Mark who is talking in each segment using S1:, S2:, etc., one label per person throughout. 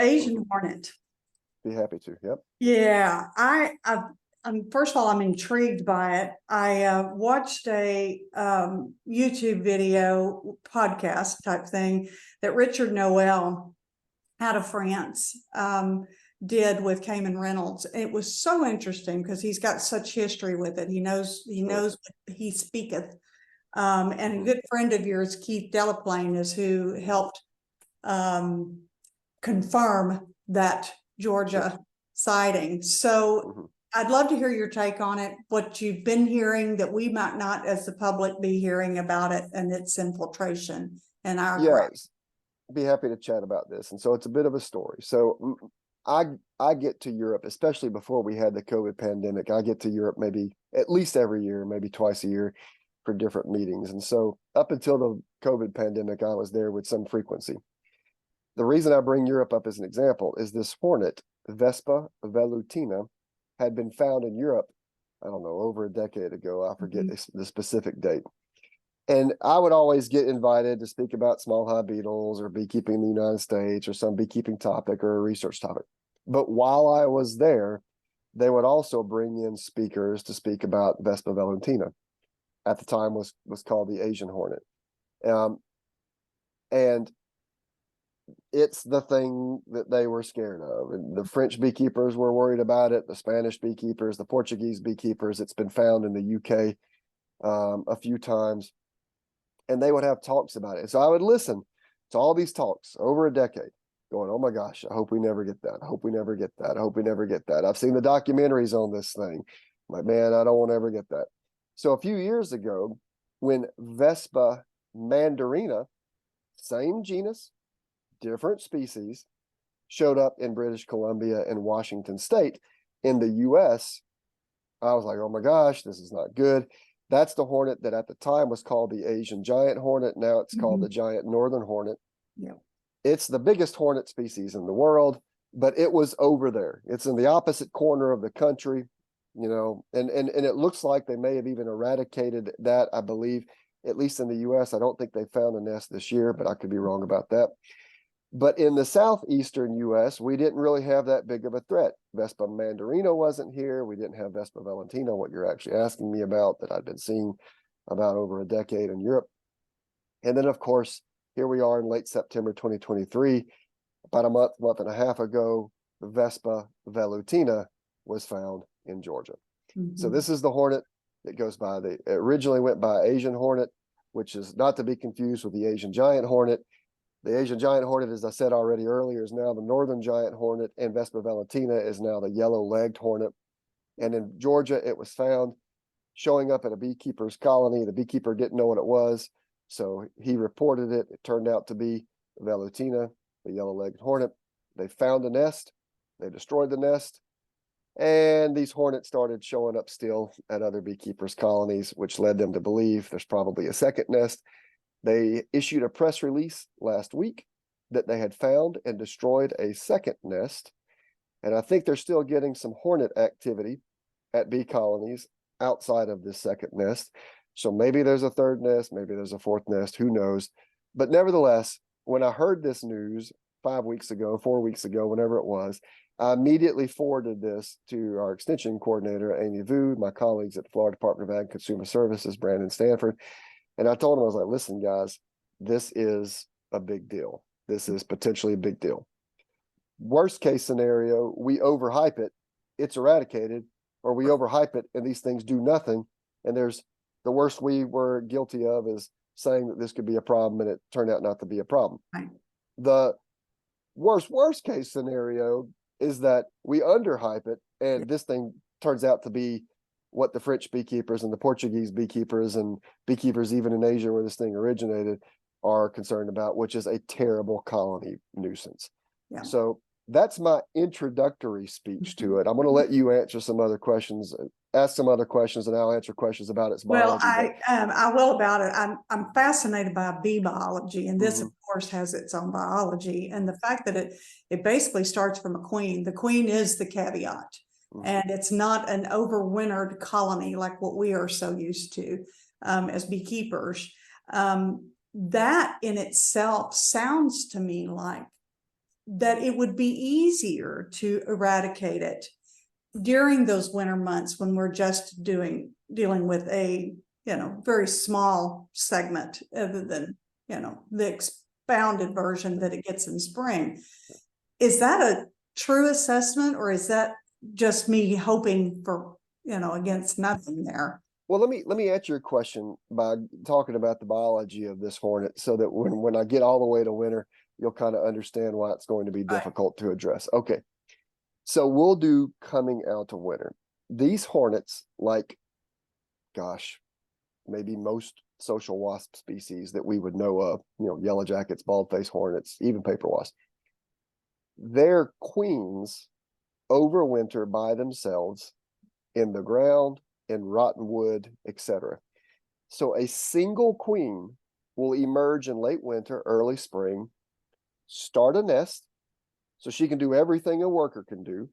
S1: Asian Hornet.
S2: Be happy to. Yep.
S1: Yeah, first of all, I'm intrigued by it. I watched a YouTube video podcast type thing that Richard Noel out of France did with Cayman Reynolds. It was so interesting because he's got such history with it. He knows what he speaketh. And a good friend of yours, Keith Delaplane, is who helped confirm that Georgia sighting. So I'd love to hear your take on it, what you've been hearing that we might not as the public be hearing about it and its infiltration in our
S2: Yes, be happy to chat about this. And so it's a bit of a story. So I get to Europe, especially before we had the COVID pandemic. I get to Europe maybe at least every year, maybe twice a year for different meetings. And so up until the COVID pandemic, I was there with some frequency. The reason I bring Europe up as an example is this hornet, Vespa velutina, had been found in Europe, I don't know, over a decade ago. I forget the specific date. And I would always get invited to speak about small hive beetles or beekeeping in the United States or some beekeeping topic or a research topic. But while I was there, they would also bring in speakers to speak about Vespa velutina. At the time was called the Asian hornet. And it's the thing that they were scared of. And the French beekeepers were worried about it, the Spanish beekeepers, the Portuguese beekeepers. It's been found in the UK a few times, and they would have talks about it. So I would listen to all these talks over a decade going, oh my gosh, I hope we never get that. I hope we never get that. I hope we never get that. I've seen the documentaries on this thing. I'm like, man, I don't want to ever get that. So a few years ago, when Vespa mandarina, same genus, different species, showed up in British Columbia and Washington State in the US, I was like, oh my gosh, this is not good. That's the hornet that at the time was called the Asian giant hornet. Now it's called the giant northern hornet.
S1: Yeah.
S2: It's the biggest hornet species in the world, but it was over there. It's in the opposite corner of the country, you know, and it looks like they may have even eradicated that, I believe, at least in the US. I don't think they found a nest this year, but I could be wrong about that. But in the southeastern US, we didn't really have that big of a threat. Vespa mandarina wasn't here. We didn't have Vespa valentina, what you're actually asking me about, that I've been seeing about over a decade in Europe. And then, of course, here we are in late September 2023. About a month and a half ago, Vespa velutina was found in Georgia. So this is the hornet that goes by. It originally went by Asian hornet, which is not to be confused with the Asian giant hornet. The Asian giant hornet, as I said already earlier, is now the northern giant hornet, and Vespa velutina is now the yellow-legged hornet. And in Georgia, it was found showing up at a beekeeper's colony. The beekeeper didn't know what it was, so he reported it. It turned out to be velutina, the yellow-legged hornet. They found a nest. They destroyed the nest. And these hornets started showing up still at other beekeepers' colonies, which led them to believe there's probably a second nest. They issued a press release last week that they had found and destroyed a second nest. And I think they're still getting some hornet activity at bee colonies outside of this second nest. So maybe there's a third nest, maybe there's a fourth nest, who knows? But nevertheless, when I heard this news 5 weeks ago, 4 weeks ago, whenever it was, I immediately forwarded this to our extension coordinator, Amy Vu, my colleagues at the Florida Department of Ag and Consumer Services, Brandon Stanford. And I told him, I was like, listen, guys, this is a big deal. This is potentially a big deal. Worst case scenario, we overhype it, it's eradicated, or we overhype it and these things do nothing. And there's the worst we were guilty of is saying that this could be a problem and it turned out not to be a problem.
S1: Right.
S2: The worst case scenario is that we underhype it and this thing turns out to be what the French beekeepers and the Portuguese beekeepers and beekeepers even in Asia where this thing originated are concerned about, which is a terrible colony nuisance. Yeah. So that's my introductory speech to it. I'm going to let you answer some other questions, ask some other questions, and I'll answer questions about its biology.
S1: Well, I will about it. I'm fascinated by bee biology, and this, of course, has its own biology. And the fact that it basically starts from a queen. The queen is the caveat. And it's not an overwintered colony like what we are so used to as beekeepers. That in itself sounds to me like that it would be easier to eradicate it during those winter months when we're just dealing with a, very small segment other than, the expounded version that it gets in spring. Is that a true assessment, or is that just me hoping for, against nothing there?
S2: Well, let me answer your question by talking about the biology of this hornet, so that when I get all the way to winter, you'll kind of understand why it's going to be difficult to address. Okay, so we'll do coming out of winter. These hornets, like, gosh, maybe most social wasp species that we would know of, yellow jackets, bald-faced hornets, even paper wasps, their queens overwinter by themselves in the ground, in rotten wood, etc. So a single queen will emerge in late winter, early spring, start a nest, so she can do everything a worker can do.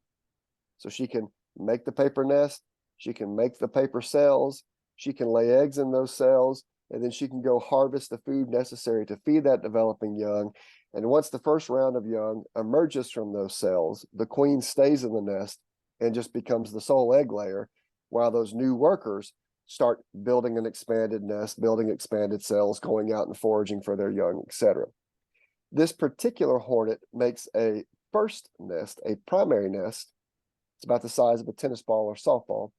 S2: So she can make the paper nest, she can make the paper cells, she can lay eggs in those cells, and then she can go harvest the food necessary to feed that developing young. And once the first round of young emerges from those cells, the queen stays in the nest and just becomes the sole egg layer, while those new workers start building an expanded nest, building expanded cells, going out and foraging for their young, etc. This particular hornet makes a first nest, a primary nest. It's about the size of a tennis ball or softball.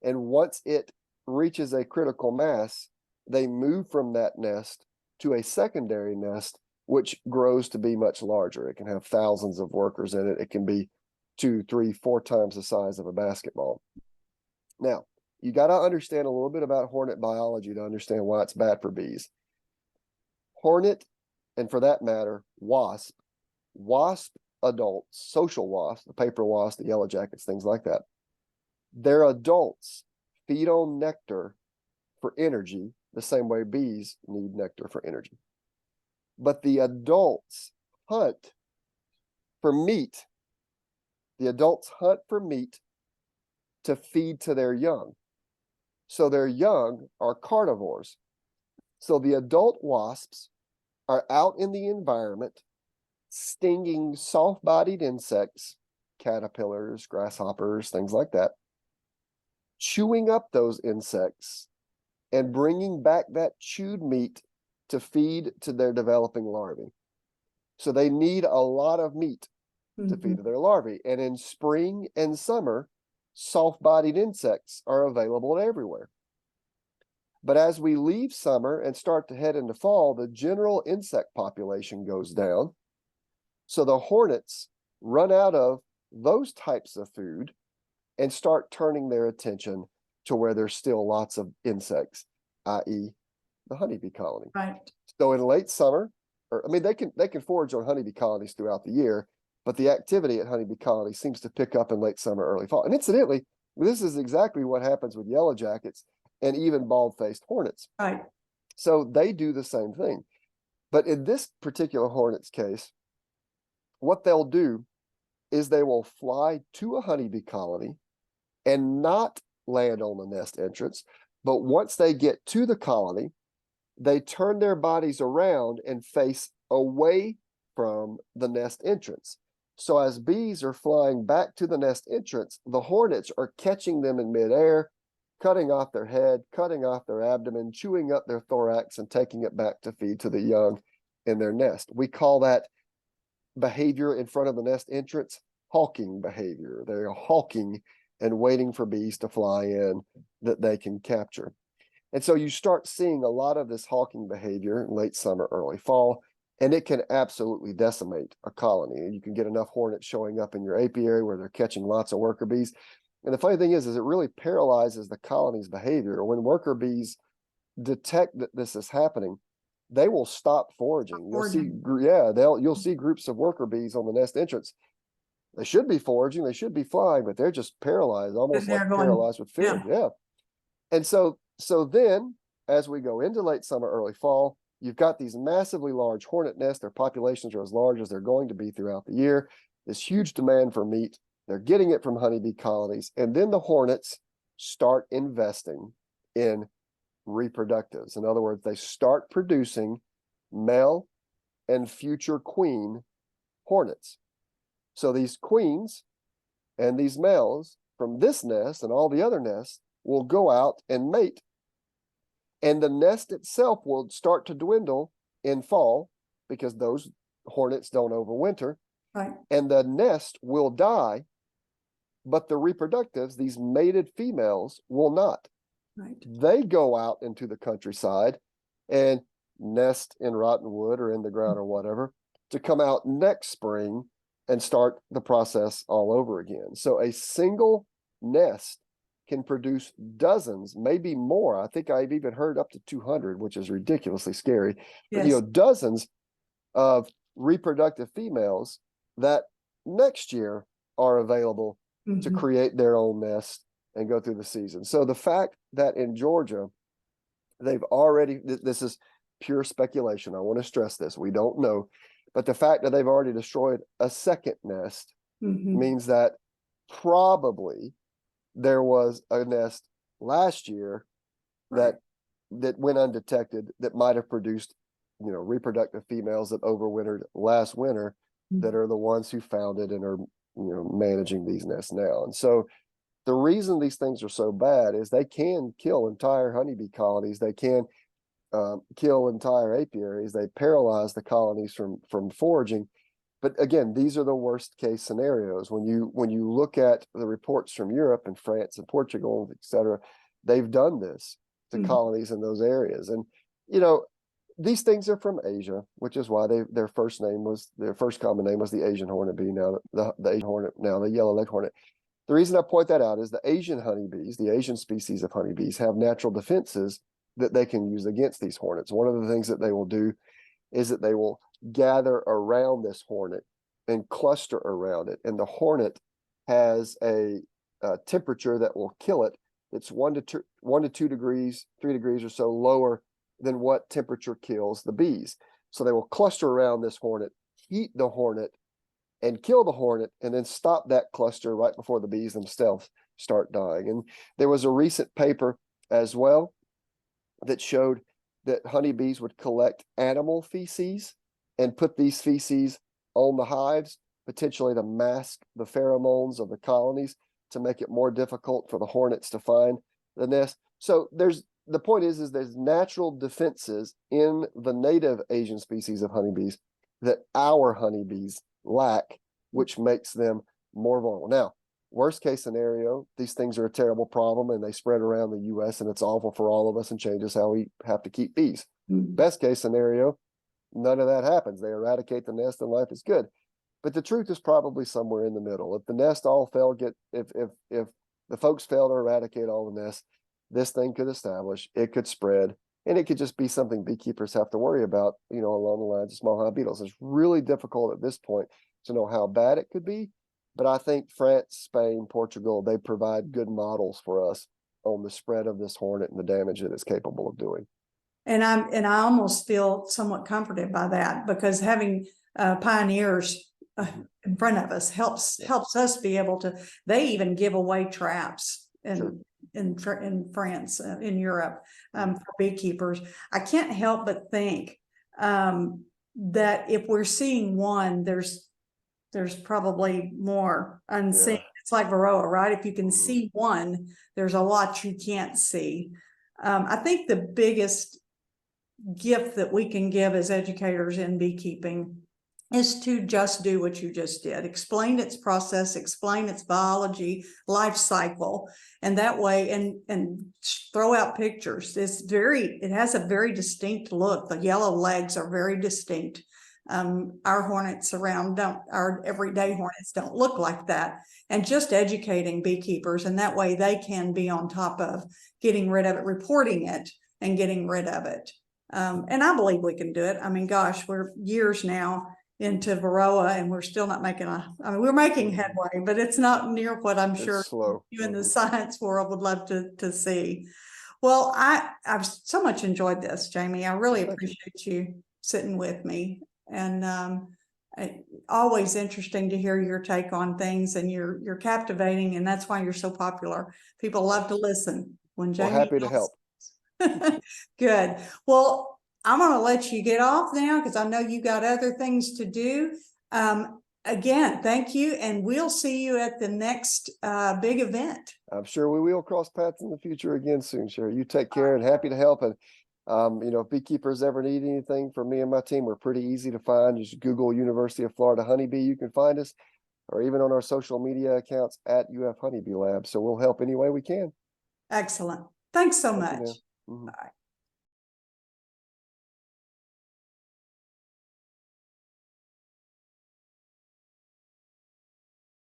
S2: And once it reaches a critical mass, they move from that nest to a secondary nest, which grows to be much larger. It can have thousands of workers in it. It can be 2, 3, 4 times the size of a basketball. Now, you got to understand a little bit about hornet biology to understand why it's bad for bees. Hornet, and for that matter, wasp adults, social wasps, the paper wasp, the yellow jackets, things like that, their adults feed on nectar for energy the same way bees need nectar for energy. But the adults hunt for meat. The adults hunt for meat to feed to their young. So their young are carnivores. So the adult wasps are out in the environment stinging soft-bodied insects, caterpillars, grasshoppers, things like that, chewing up those insects and bringing back that chewed meat to feed to their developing larvae. So they need a lot of meat to feed to their larvae. And in spring and summer, soft-bodied insects are available everywhere. But as we leave summer and start to head into fall, the general insect population goes down. So the hornets run out of those types of food and start turning their attention to where there's still lots of insects, i.e. the honeybee colony.
S1: Right.
S2: So in late summer, they can forage on honeybee colonies throughout the year, but the activity at honeybee colonies seems to pick up in late summer, early fall. And incidentally, this is exactly what happens with yellow jackets and even bald-faced hornets.
S1: Right.
S2: So they do the same thing. But in this particular hornet's case, what they'll do is they will fly to a honeybee colony and not land on the nest entrance. But once they get to the colony, they turn their bodies around and face away from the nest entrance. So as bees are flying back to the nest entrance, the hornets are catching them in midair, cutting off their head, cutting off their abdomen, chewing up their thorax, and taking it back to feed to the young in their nest. We call that behavior in front of the nest entrance hawking behavior. They're hawking and waiting for bees to fly in that they can capture. And so you start seeing a lot of this hawking behavior in late summer, early fall, and it can absolutely decimate a colony. You can get enough hornets showing up in your apiary where they're catching lots of worker bees. And the funny thing is it really paralyzes the colony's behavior. When worker bees detect that this is happening, they will stop foraging. You'll see groups of worker bees on the nest entrance. They should be foraging, they should be flying, but they're just paralyzed, almost like paralyzed with fear. Yeah. And so then, as we go into late summer, early fall, you've got these massively large hornet nests. Their populations are as large as they're going to be throughout the year. This huge demand for meat. They're getting it from honeybee colonies. And then the hornets start investing in reproductives. In other words, they start producing male and future queen hornets. So these queens and these males from this nest and all the other nests will go out and mate. And the nest itself will start to dwindle in fall because those hornets don't overwinter.
S1: Right.
S2: And the nest will die, but the reproductives, these mated females, will not.
S1: Right.
S2: They go out into the countryside and nest in rotten wood or in the ground or whatever to come out next spring and start the process all over again. So a single nest can produce dozens, maybe more. I think I've even heard up to 200, which is ridiculously scary.
S1: Yes.
S2: But, you know, dozens of reproductive females that next year are available to create their own nest and go through the season. So the fact that in Georgia, they've already, this is pure speculation. I want to stress this. We don't know. But the fact that they've already destroyed a second nest means that probably there was a nest last year that went undetected that might have produced, you know, reproductive females that overwintered last winter that are the ones who found it and are, you know, managing these nests now. And so the reason these things are so bad is they can kill entire honeybee colonies. They can kill entire apiaries. They paralyze the colonies from foraging. But again, these are the worst case scenarios. When you look at the reports from Europe and France and Portugal, et cetera, they've done this to colonies in those areas. And, you know, these things are from Asia, which is why their first common name was the Asian hornet bee. Now the Asian hornet, now the yellow legged hornet. The reason I point that out is the Asian honeybees, the Asian species of honeybees, have natural defenses that they can use against these hornets. One of the things that they will do is that they will gather around this hornet and cluster around it. And the hornet has a temperature that will kill it. It's 1 to 2 degrees, 3 degrees or so lower than what temperature kills the bees. So they will cluster around this hornet, heat the hornet, and kill the hornet, and then stop that cluster right before the bees themselves start dying. And there was a recent paper as well that showed that honeybees would collect animal feces and put these feces on the hives, potentially to mask the pheromones of the colonies to make it more difficult for the hornets to find the nest. So the point is there's natural defenses in the native Asian species of honeybees that our honeybees lack, which makes them more vulnerable. Now, worst case scenario, these things are a terrible problem and they spread around the US and it's awful for all of us and changes how we have to keep bees. Best case scenario, none of that happens. They eradicate the nest and life is good. But the truth is probably somewhere in the middle. If the nest all fail, if the folks fail to eradicate all the nests, this thing could establish, it could spread, and it could just be something beekeepers have to worry about, you know, along the lines of small hive beetles. It's really difficult at this point to know how bad it could be. But I think France, Spain, Portugal, they provide good models for us on the spread of this hornet and the damage that it's capable of doing.
S1: And I almost feel somewhat comforted by that, because having pioneers in front of us helps us be able to. They even give away traps in France, in Europe, for beekeepers. I can't help but think that if we're seeing one, there's probably more unseen. It's like Varroa, right? If you can see one, there's a lot you can't see. I think the biggest gift that we can give as educators in beekeeping is to just do what you just did. Explain its process, explain its biology, life cycle, and that way, and throw out pictures. It has a very distinct look. The yellow legs are very distinct. Our hornets our everyday hornets don't look like that. And just educating beekeepers, and that way they can be on top of getting rid of it, reporting it, and getting rid of it. And I believe we can do it. I mean, gosh, we're years now into Varroa and we're still not making we're making headway, but it's not near what I'm sure you in the science world would love to see. Well, I've so much enjoyed this, Jamie. I really appreciate you sitting with me, and always interesting to hear your take on things, and you're captivating, and that's why you're so popular. People love to listen when Jamie.
S2: Well, happy to help.
S1: Good. Well, I'm going to let you get off now because I know you got other things to do. Again, thank you, and we'll see you at the next big event.
S2: I'm sure we will cross paths in the future again soon, Sherry. You take care, and happy to help. And if beekeepers ever need anything from me and my team, we're pretty easy to find. Just Google University of Florida Honeybee. You can find us, or even on our social media accounts at UF Honeybee Lab. So we'll help any way we can.
S1: Excellent. Thanks so
S2: Thank you,
S1: much.
S2: ma'am. Mhm.
S1: Bye.